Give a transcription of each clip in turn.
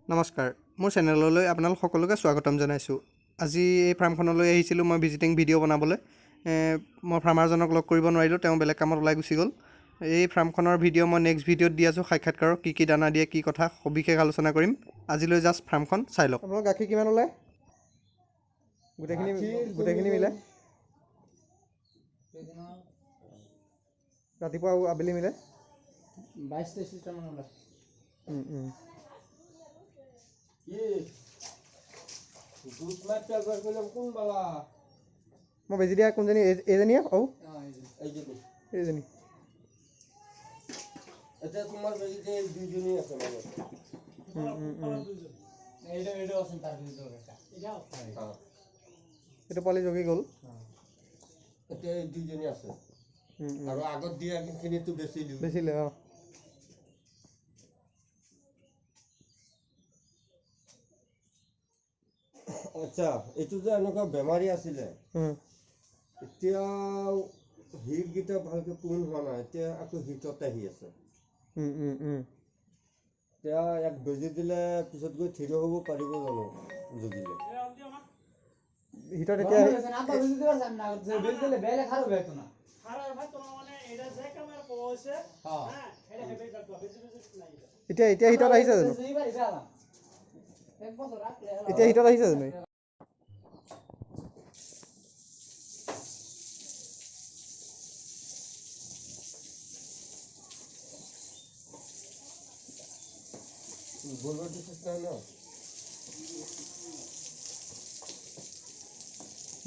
নমস্কাৰ মোৰ চেনেললৈ আপোনালোক সকলোকে স্বাগতম জনাইছোঁ। আজি এই ফাৰ্মখনলৈ আহিছিলোঁ মই ভিজিটিং ভিডিঅ' বনাবলৈ। মই ফাৰ্মাৰজনক লগ কৰিব নোৱাৰিলোঁ, তেওঁ বেলেগ কামত ওলাই গুচি গ'ল। এই ফাৰ্মখনৰ ভিডিঅ' মই নেক্সট ভিডিঅ'ত দি আছোঁ। সাক্ষাৎকাৰক কি দানা দিয়ে, কি কথা সবিশেষ আলোচনা কৰিম। আজিলৈ জাষ্ট ফাৰ্মখন চাই লওক। আপোনালোকৰ গাখীৰ কিমান ওলায়? গোটেইখিনি মিলাই ৰাতিপুৱা আৰু আবেলি মিলাই 22-23 লিটাৰমান ওলায়। মই বেজি দিয়া কোনজনী? এইজনী আৰু এইজনী এইটো পোৱালি জগি গ'ল। দুইজনী আছে আৰু আগত দিয়া খিনিতো বেচিলে। আচ্ছা, এইটো যে এনেকুৱা বেমাৰী আছিলে, এতিয়া হিটকেইটা ভালকে পূৰণ হোৱা নাই, এতিয়া আকৌ হিটত আহি আছে। এতিয়া ইয়াক বেজি দিলে পিছত গৈ থিৰ হ'ব পাৰিব জানো জগিলে? হিটত এতিয়া এতিয়া হিটত আহিছে জানো? এতিয়া হিটত আহিছে জানো?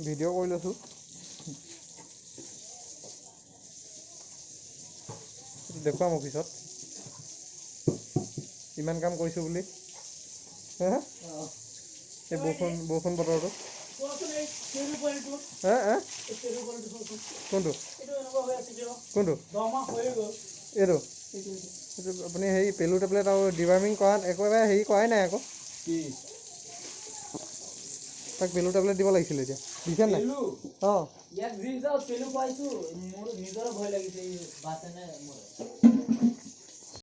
ভিডিঅ' কৰি লৈছোঁ। দেখুৱাম অফিচত ইমান কাম কৰিছোঁ বুলি। এই বৰষুণ বতৰটো কোনটো এইটো আপুনি হেৰি পেলু টেবলেট আৰু ডিৱাৰ্মিং কৰাত একেবাৰে হেৰি কৰাই নাই আকৌ। তাক পেলু টেবলেট দিব লাগিছিলে। এতিয়া দিছে নাই? অঁ,